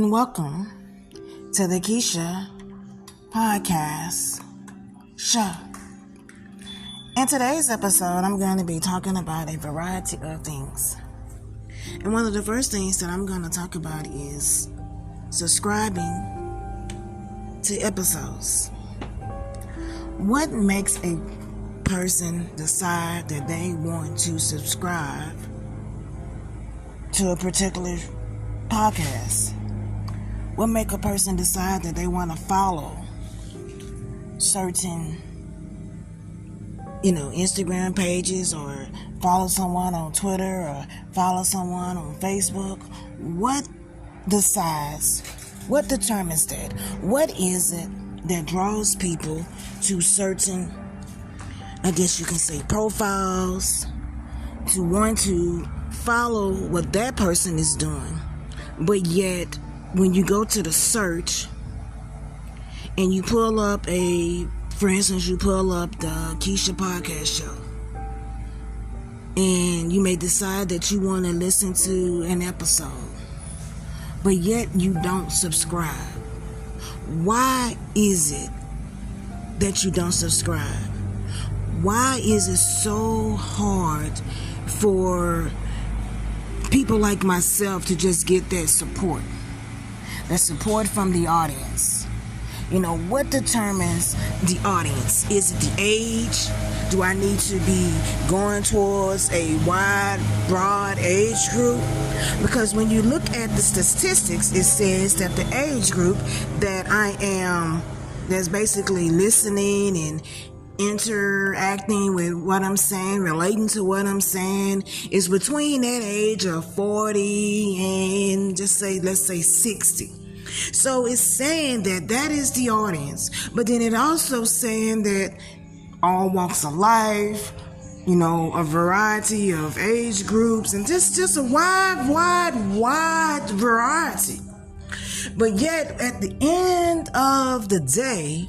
and welcome to the Keisha Podcast Show. In today's episode, I'm going to be talking about a variety of things. And one of the first things that I'm going to talk about is subscribing to episodes. What makes a person decide that they want to subscribe to a particular podcast? What make a person decide that they want to follow certain, Instagram pages, or follow someone on Twitter, or follow someone on Facebook? What determines that? What is it that draws people to certain, I guess you can say, profiles, to want to follow what that person is doing? But yet, when you go to the search and you pull up the Keisha Podcast Show, and you may decide that you want to listen to an episode, but yet you don't subscribe. Why is it that you don't subscribe? Why is it so hard for people like myself to just get that support? The support from the audience. What determines the audience? Is it the age? Do I need to be going towards a wide, broad age group? Because when you look at the statistics, it says that the age group that's basically listening and interacting with what I'm saying, relating to what I'm saying, is between that age of 40 and let's say 60. So it's saying that is the audience. But then it also saying that all walks of life, a variety of age groups, and just a wide variety. But yet at the end of the day,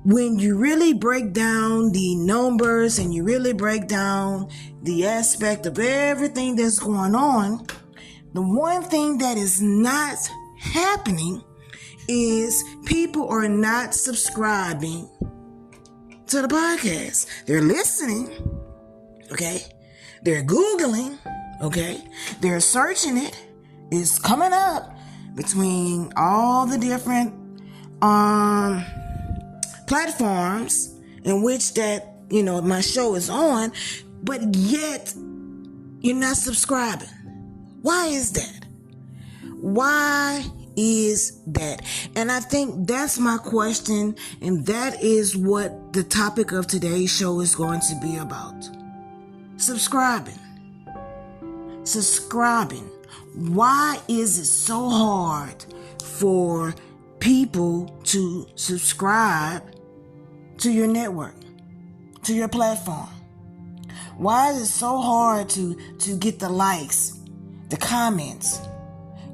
when you really break down the numbers and you really break down the aspect of everything that's going on, the one thing that is not happening is people are not subscribing to the podcast. They're listening, okay? They're Googling, okay? They're searching it. It's coming up between all the different platforms in which that my show is on, but yet you're not subscribing. Why is that? Why is that? And I think that's my question, and that is what the topic of today's show is going to be about. Subscribing. Why is it so hard for people to subscribe to your network, to your platform? Why is it so hard to get the likes, the comments?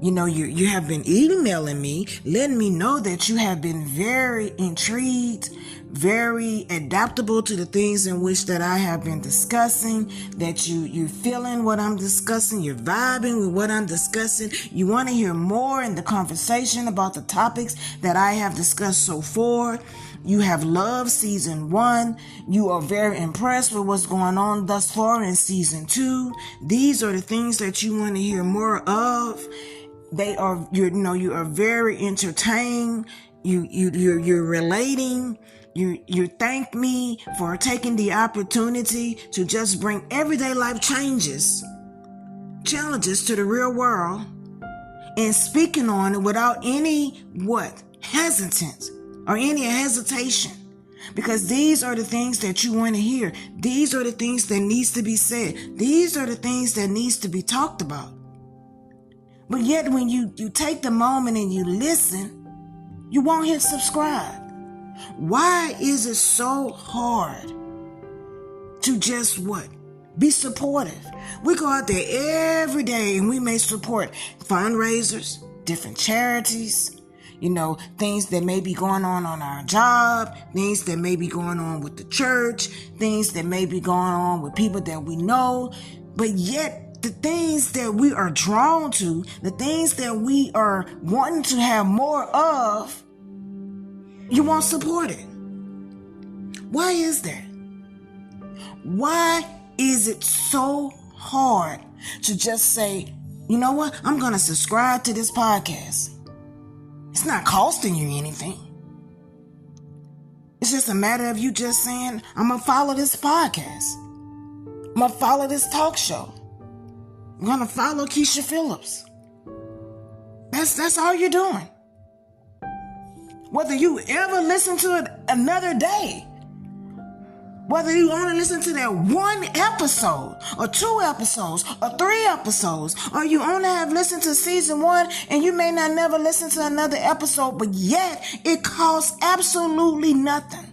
You have been emailing me, letting me know that you have been very intrigued, very adaptable to the things in which that I have been discussing, that you're feeling what I'm discussing, you're vibing with what I'm discussing, you want to hear more in the conversation about the topics that I have discussed so far. You have loved season 1. You are very impressed with what's going on thus far in season 2. These are the things that you want to hear more of. You are very entertained. You're relating. You thank me for taking the opportunity to just bring everyday life challenges to the real world, and speaking on it without any hesitance or any hesitation. Because these are the things that you want to hear. These are the things that needs to be said. These are the things that needs to be talked about. But yet when you take the moment and you listen, you won't hit subscribe. Why is it so hard to just be supportive? We go out there every day and we may support fundraisers, different charities, things that may be going on our job, things that may be going on with the church, things that may be going on with people that we know. But yet the things that we are drawn to, the things that we are wanting to have more of, you won't support it. Why is that? Why is it so hard to just say, you know what, I'm going to subscribe to this podcast? It's not costing you anything. It's just a matter of you just saying, I'm going to follow this podcast. I'm going to follow this talk show. I'm going to follow Keisha Phillips. That's all you're doing. Whether you ever listen to it another day, whether you only listen to that one episode, or 2 episodes, or 3 episodes, or you only have listened to season 1 and you may not never listen to another episode, but yet it costs absolutely nothing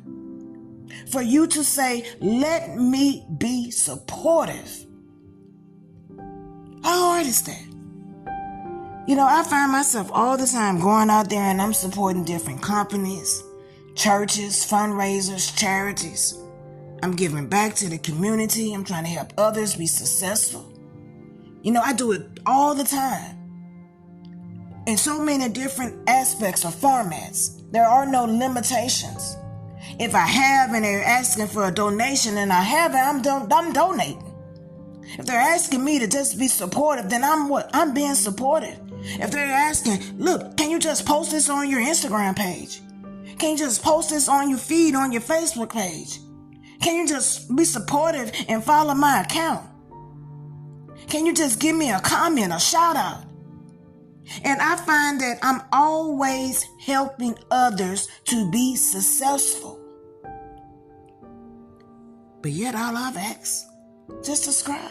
for you to say, let me be supportive. How hard is that? I find myself all the time going out there and I'm supporting different companies, churches, fundraisers, charities. I'm giving back to the community. I'm trying to help others be successful. I do it all the time. In so many different aspects or formats. There are no limitations. If I have and they're asking for a donation and I have it, I'm donating. If they're asking me to just be supportive, then I'm being supportive. If they're asking, look, can you just post this on your Instagram page? Can you just post this on your feed on your Facebook page? Can you just be supportive and follow my account? Can you just give me a comment, a shout out? And I find that I'm always helping others to be successful. But yet all I've asked, just subscribe.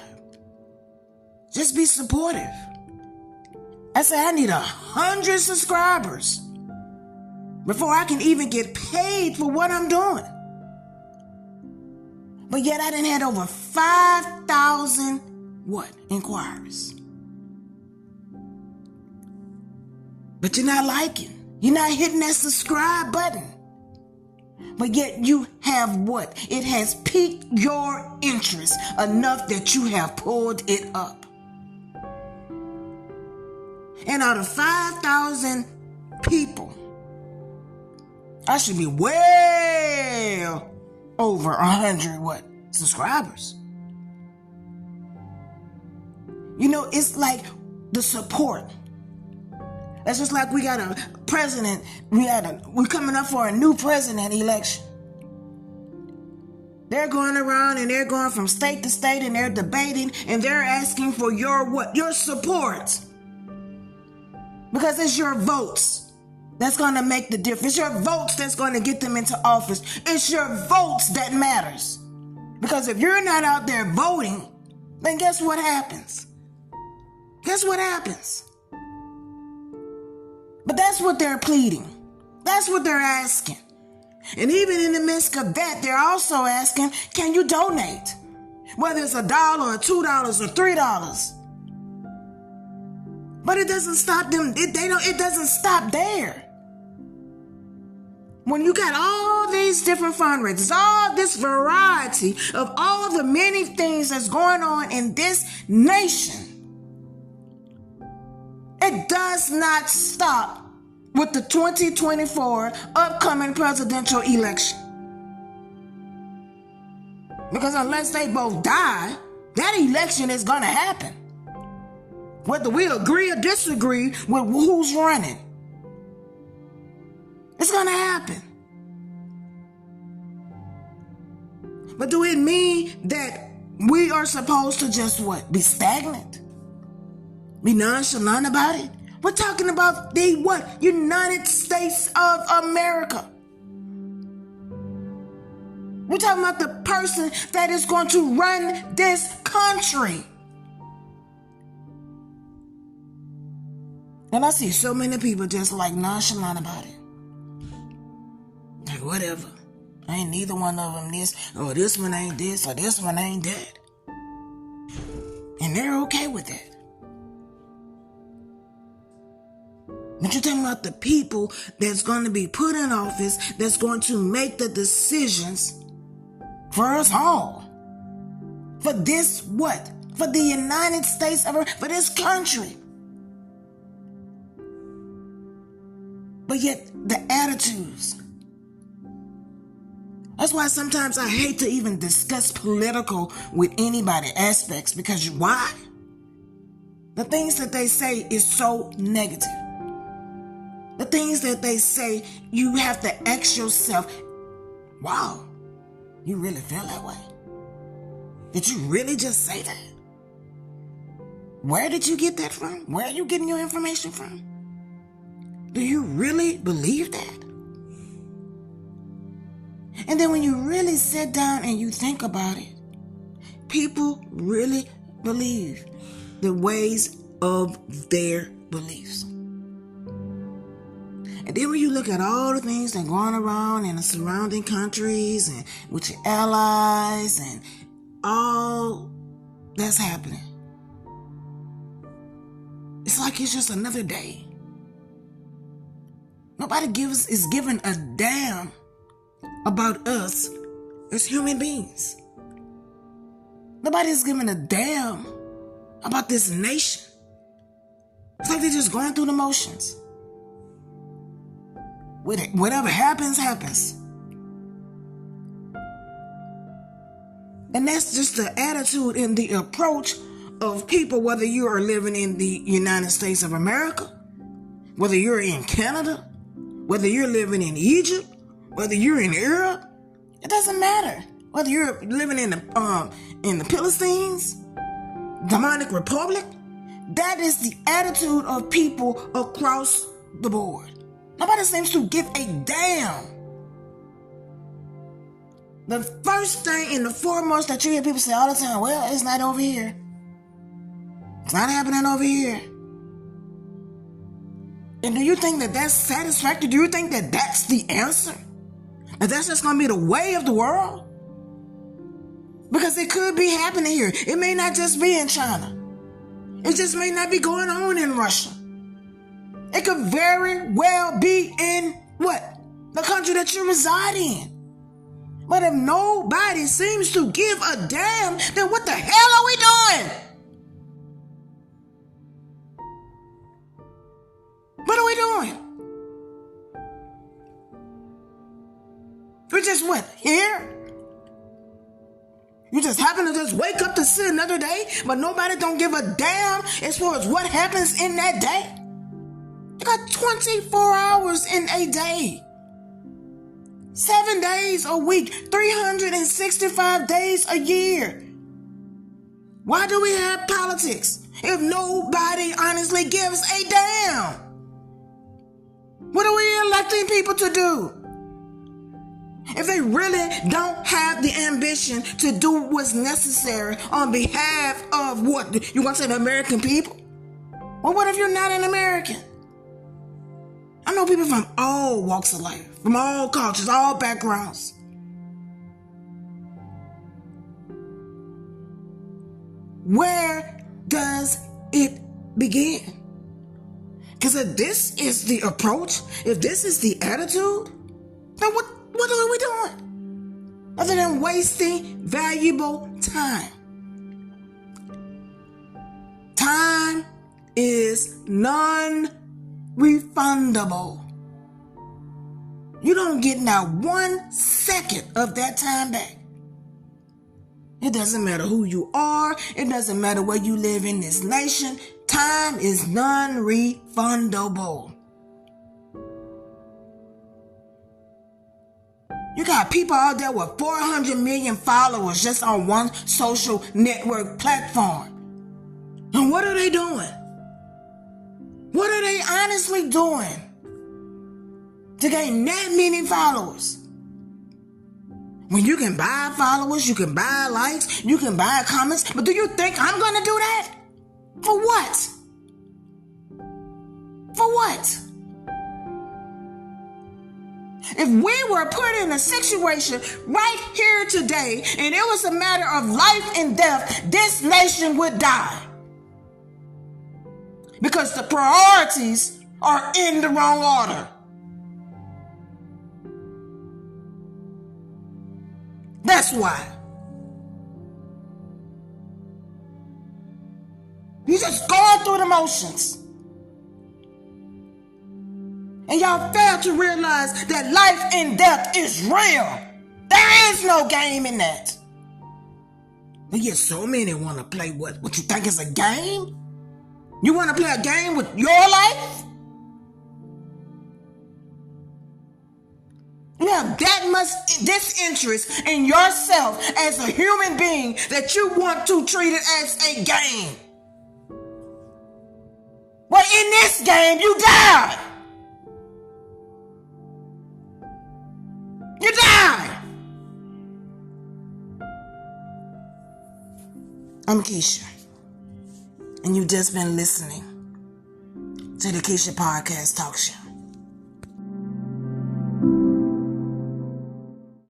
Just be supportive. I say I need 100 subscribers before I can even get paid for what I'm doing. But yet I done had over 5,000 inquiries. But you're not liking. You're not hitting that subscribe button. But yet you have what? It has piqued your interest enough that you have pulled it up. And out of 5,000 people, I should be well over 100 subscribers. It's like the support. That's just like we got a president. We're coming up for a new president election. They're going around and they're going from state to state and they're debating and they're asking for your support. Because it's your votes that's going to make the difference. It's your votes that's going to get them into office. It's your votes that matters. Because if you're not out there voting, then guess what happens? Guess what happens? But that's what they're pleading. That's what they're asking. And even in the midst of that, they're also asking, can you donate? Whether it's $1 or $2 or $3. But it doesn't stop them. It doesn't stop there. When you got all these different fundraisers, all this variety of all the many things that's going on in this nation, it does not stop with the 2024 upcoming presidential election. Because unless they both die, that election is going to happen. Whether we agree or disagree with who's running, it's going to happen. But do it mean that we are supposed to just be stagnant? Be nonchalant about it? We're talking about the United States of America. We're talking about the person that is going to run this country. And I see so many people just nonchalant about it. Like, whatever. Ain't neither one of them this, or this one ain't this, or this one ain't that. And they're okay with that. But you're talking about the people that's going to be put in office, that's going to make the decisions for us all. For this, for the United States of America, for this country. But yet the attitudes. That's why sometimes I hate to even discuss political with anybody aspects, because why? The things that they say is so negative. The things that they say, you have to ask yourself, wow, you really feel that way? Did you really just say that? Where did you get that from? Where are you getting your information from? Do you really believe that? And then when you really sit down and you think about it, people really believe the ways of their beliefs. And then when you look at all the things that are going around in the surrounding countries and with your allies and all that's happening, it's like it's just another day. Nobody is giving a damn about us as human beings. Nobody's giving a damn about this nation. It's like they're just going through the motions. Whatever happens, happens. And that's just the attitude and the approach of people, whether you are living in the United States of America, whether you're in Canada, whether you're living in Egypt, whether you're in Europe, it doesn't matter. Whether you're living in the Philistines, Demonic Republic, that is the attitude of people across the board. Nobody seems to give a damn. The first thing and the foremost that you hear people say all the time, well, it's not over here. It's not happening over here. And do you think that that's satisfactory? Do you think that that's the answer? That that's just going to be the way of the world? Because it could be happening here. It may not just be in China. It just may not be going on in Russia. It could very well be in what? The country that you reside in. But if nobody seems to give a damn, then what the hell are we doing? What are we doing? We're just what? Here? You just happen to just wake up to see another day, but nobody don't give a damn as far as what happens in that day? You got 24 hours in a day. 7 days a week, 365 days a year. Why do we have politics if nobody honestly gives a damn? What are we electing people to do? If they really don't have the ambition to do what's necessary on behalf of what? You want to say the American people? Well, what if you're not an American? I know people from all walks of life, from all cultures, all backgrounds. Where does it begin? Because if this is the approach, if this is the attitude, then what are we doing? Other than wasting valuable time. Time is non-refundable. You don't get now 1 second of that time back. It doesn't matter who you are. It doesn't matter where you live in this nation. Time is non-refundable. You got people out there with 400 million followers just on one social network platform. And what are they doing? What are they honestly doing to gain that many followers? When you can buy followers, you can buy likes, you can buy comments, but do you think I'm going to do that? For what? For what? If we were put in a situation right here today and it was a matter of life and death, this nation would die. Because the priorities are in the wrong order. That's why. emotions. And y'all fail to realize that life and death is real. There is no game in that. But yet so many want to play what you think is a game? You want to play a game with your life? You have that much disinterest in yourself as a human being that you want to treat it as a game. Well, in this game, you died. You died. I'm Keisha, and you've just been listening to the Keisha Podcast Talk Show.